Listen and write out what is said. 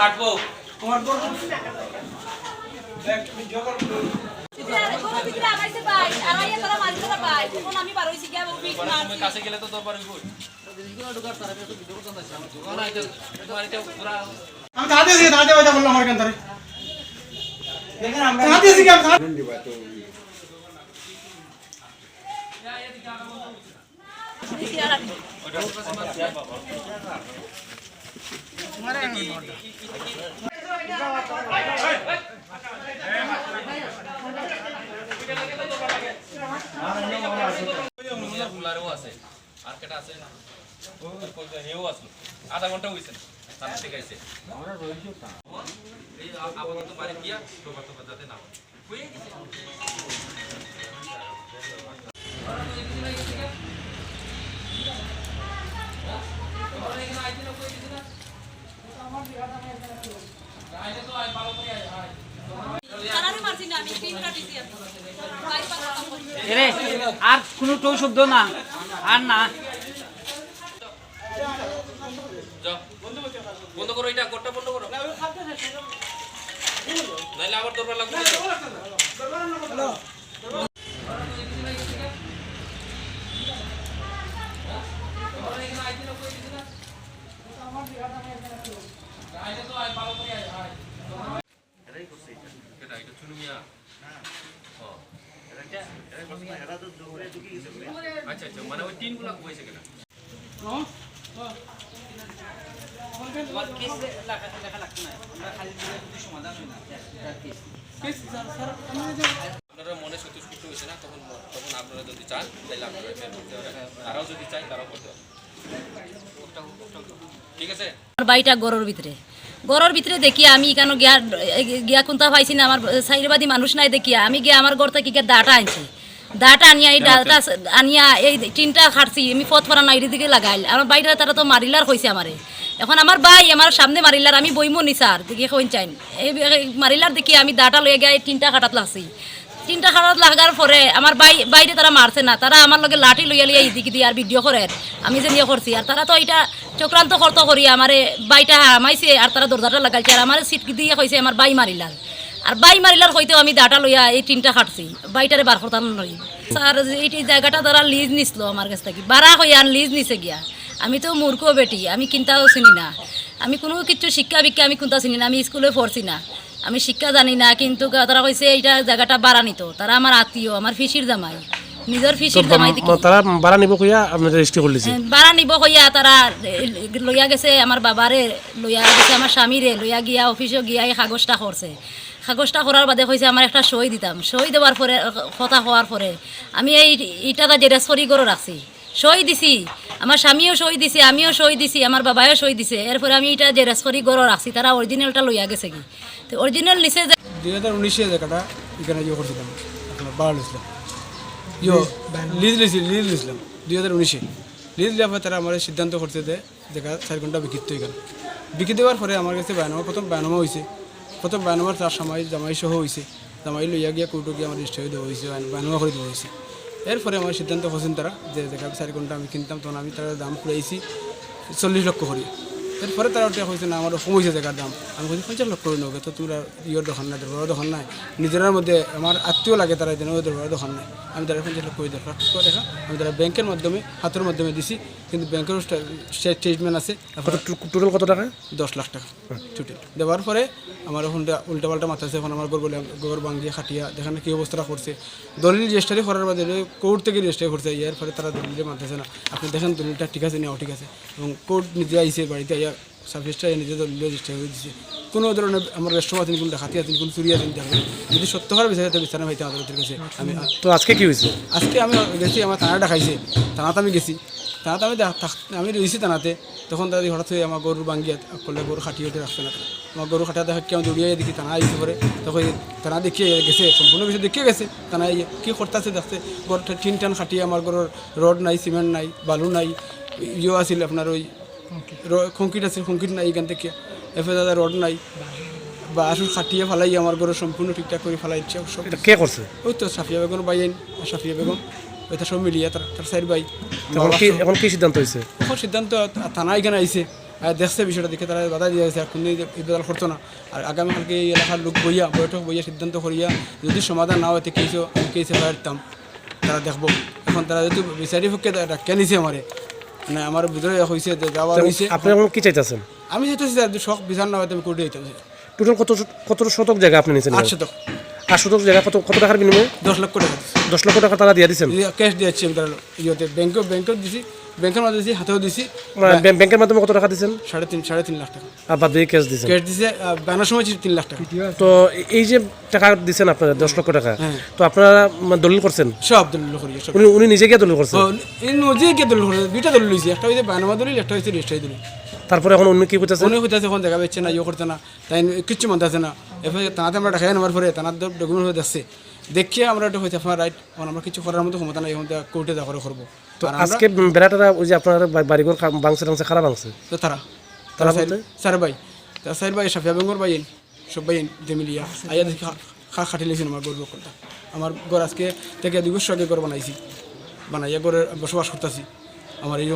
হাঁটবো কাছে গেলে তো তোর পারবি আমি দাঁড়াতে বললাম আমার কেন ধরে আধা ঘন্টা হয়েছে ঠিক আছে আপাতত বাড়ি গিয়া যাতে না আর কোনো টো শব্দ না আর না বন্ধ করো এটা কোটটা বন্ধ করো নাইলে আবার দরবার লাগবে আচ্ছা আচ্ছা মানে ওই টিনগুলো হয়েছে কিনা আপনারা মনে সন্তুষ্ট হয়েছে না তখন আপনারা যদি চান তাহলে আপনারা তারাও যদি চাই তারাও করতে পারবেন ঠিক আছে। আমার বাড়িটা গড়ের ভিতরে দেখি আমি কেন গিয়া কোনটা পাইছি না আমার সাইডবাদী মানুষ নাই দেখিয়া আমি গিয়া আমার ঘর থেকে দাটা আনছি দাটা আনিয়া এই ডালটা আনিয়া এই টিনটা খাটছি আমি পথ ফরা নাই দিকে লাগাইল আমার বাড়িটা তারা তো মারিলার হয়েছে আমারে এখন আমার ভাই আমার সামনে মারিলার আমি বইমো নি স্যার দেখি কইন চাইন এই মারিলার দেখি আমি দাটা লয়ে গিয়ে টিনটা খাটাত লাগছি টিনটা খাটাত লাগার পরে আমার বাইরে তারা মারছে না তারা আমার লগে লাঠি লইয়া লিয়া ইদিকে দিয়ে আর ভিডিও করে আমি যে নিয়ে করছি আর তারা তো এটা চক্রান্ত করতে করি আমারে বাইটা হামাইছে আর তারা দরজাটা লাগাইছে আর আমার সিট দিয়ে কইছে আমার বাই মারিলার আর বাই মারিলার হইতেও আমি দাটা লইয়া এই টিনটা খাটছি বাইটারে বার করতাম নই স্যার এই জায়গাটা তারা লিজ নিছিল আমার কাছ থেকে বাড়া হইয়া লিজ নিছে গিয়া আমি তো মূর্খ বেটি আমি কিনতাও চিনি না আমি কোনো কিছু শিক্ষা বিক্ষা আমি কোনটা চিনি না আমি স্কুলে পড়ছি না আমি শিক্ষা জানি না কিন্তু তারা কইছে এইটা জায়গাটা বাড়া নিত তারা আমার আত্মীয় আমার ফিসির জামাই নিজের ফিসির জামাই তারা বাড়া নিব কইয়া আপনি রেজিস্ট্রি করলিছে বাড়া নিব কইয়া তারা লইয়া গেছে আমার বাবারে লইয়া গেছে আমার স্বামীরে লইয়া গিয়া অফিসে গিয়া এই কাগজটা করছে কাগজটা করার বাদে কইছে আমার একটা সই দিতাম সই দেওয়ার পরে কথা হওয়ার পরে আমি এই ইটাটা জেরাস করি করে রাখছি সই দিছি আমার স্বামীও সই দিছে আমিও সই দিছি আমার বাবাও সই দিছে এরপরে আমি এটা জেরাস করি করে রাখছি তারা অরিজিনালটা লইয়া গেছে কি তো অরিজিনাল নিছে 2019 জায়গাটা এখানে ইয়ে করছিলাম আপনার বাড়া নিয়েছিলাম লিজ নিয়েছিলাম 2019 লিজ দেওয়ার পর তারা আমার সিদ্ধান্ত করতে দেয় দেখা 4 ঘন্টা বিকিত এখানে বিকি দেওয়ার পরে আমার কাছে প্রথম বায়নামা হয়েছে প্রথম বায়নামার তার জামাই সহ হয়েছে জামাই লইয়া গিয়া কোর্টে গিয়ে আমার রেজিস্ট্রি দেওয়া হয়েছে বায়নামা করে দেওয়া হয়েছে এরপরে আমার সিদ্ধান্ত করছেন তারা যে দেখা 4 ঘন্টা আমি কিনতাম তখন আমি তারা দাম পুরাইছি 40 লক্ষ করি এরপরে তারা ওটা হয়েছে না আমার কমেছে জায়গার দাম আমি বলছি 50 লক্ষ করে নেবে তো তোরা ইয়ের দোকান নাই দরবার দোকান নাই নিজের মধ্যে আমার আত্মীয় লাগে তারা যেন ওই দরবার দোকান নাই আমি তারা 50 লক্ষ করে দরকার দেখা আমি তারা ব্যাংকের মাধ্যমে হাতের মাধ্যমে দিছি কিন্তু ব্যাংকের স্টেটমেন্ট আছে টোটাল কত টাকা 10 লাখ টাকা ছুটি দেওয়ার পরে আমার এখন উল্টাপাল্টা মাথাছে এখন আমার গোবর ভাঙিয়ে খাটিয়া দেখানে কী অবস্থাটা করছে দলিল রেজিস্ট্রি করার বাদে কোর্ট থেকে রেজিস্ট্রি করছে এর ফলে তারা দলিলে মানতেছে না আপনি দেখেন দলিলটা ঠিক আছে নেওয়া ঠিক আছে এবং কোর্ট নিজে আইসে বাড়িতে আইয়া সার্ভিসটা নিজে দলিল রেজিস্ট্রি করে দিচ্ছে কোনো ধরনের আমার রেস্ট্রুম আছেন কোনো ডাকাতি আছেন কোনো চুরি আছেন দেখবেন যদি সত্য হওয়ার বিষয়ে বিচারা ভাইতে আদালতের কাছে আমি তো আজকে কি হয়েছে আজকে আমি গেছি আমার থানা ডাকাইছে থানাতে আমি গেছি থানাতে আমি রয়েছি থানাতে তখন তাদের হঠাৎ হয়ে আমার গরু ভাঙ্গিয়া করলে গরু খাটিয়ে উঠে রাখছে না আমার গরু খাটিয়া দেখা কেউ দৌড়িয়ে দেখি থানা আইসে পরে তখন থানা দেখিয়ে গেছে সম্পূর্ণ কিছু দেখিয়ে গেছে থানা কী করতেছে দেখছে গরুটা টিন টান খাটিয়ে আমার গরুর রড নাই সিমেন্ট নাই বালু নাই ইয়ে আছিল আপনার ওই কংক্রিট আছে কংক্রিট নাই এখান থেকে এফে দাদা রড নাই বা আসল খাটিয়ে ফেলাই আমার গরু সম্পূর্ণ ঠিকঠাক করে ফেলাইছে সব কে করছে ওই তো সাফিয়া বেগম বাইন সাফিয়া বেগম এটা সব মিলিয়ে তার সাইড ভাই এখন কি সিদ্ধান্ত হয়েছে এখন সিদ্ধান্ত থানা এখানে আইসে দেখছে বিষয়টা দেখে তারা বাধা দিয়ে গেছে এখন এই বেদাল করতো না আর আগামীকালকে এই এলাকার লোক বইয়া বৈঠক বইয়া সিদ্ধান্ত করিয়া যদি সমাধান না হতে আমি কেসে পারতাম তারা দেখবো এখন তারা যেহেতু বিচারি পক্ষে ডাক্কা নিছে আমারে মানে আমার ভিতরে হয়েছে যাওয়া হয়েছে আপনি এখন কি চাইতেছেন? আমি চাইতেছি যদি শখ বিচার না হয়তো আমি কোর্টে যেতাম টোটাল কত শতক জায়গা আপনি নিয়েছেন? 8 শতক 8 শতক জায়গা কত টাকার বিনিময়ে? 10 লক্ষ টাকা 10 লক্ষ টাকা তারা দিয়ে দিচ্ছেন? ক্যাশ দিয়েছি আমি তার ইয়েতে ব্যাংকেও দিছি ব্যাংকের মধ্যে দিছি হাতেও দিছি ব্যাংকের মাধ্যমে কত টাকা দিচ্ছেন? 3.5 লাখ টাকা আর বাদ দিয়ে ক্যাশ দিচ্ছেন? ক্যাশ দিছে বানানোর সময় 3 লাখ টাকা তো এই যে টাকা দিচ্ছেন আপনারা 10 লক্ষ টাকা, হ্যাঁ। তো আপনারা দলিল করছেন? সব দলিল করি সব উনি নিজে গিয়ে দলিল করছেন? এই নজিয়ে কে দলিল করে দুইটা দলিল লইছি একটা হইছে বানানো দলিল একটা হইছে রেজিস্ট্রি দলিল তারপরে এখন উনি কি করতেছেন? উনি হইতাছে এখন দেখা পাচ্ছে না ইয়ে করতে না তাই কিচ্ছু মানতেছে না এরপরে তানাতে আমরা দেখাই নেওয়ার পরে তানার ডকুমেন্ট হয়ে যাচ্ছে দেখিয়ে আমরা এটা হয়েছে আপনার রাইট আমরা কিছু করার মতো ক্ষমতা নাই এখন কোর্টে দেখা করবো তো আজকে বেড়াটারা ওই যে আপনার বাড়িঘর ভাঙছে টাঙছে খারাপ ভাঙছে, তো তারা বলতে? স্যার ভাই তার স্যার ভাই সাফিয়া বেঙ্গর ভাই সব ভাই মিলিয়া আইয়া দেখি খাটি লেগেছিল আমার গর্ব করতে আমার ঘর আজকে থেকে 2 বছর আগে ঘর বানাইছি বানাইয়া ঘরে বসবাস করতেছি আমার এই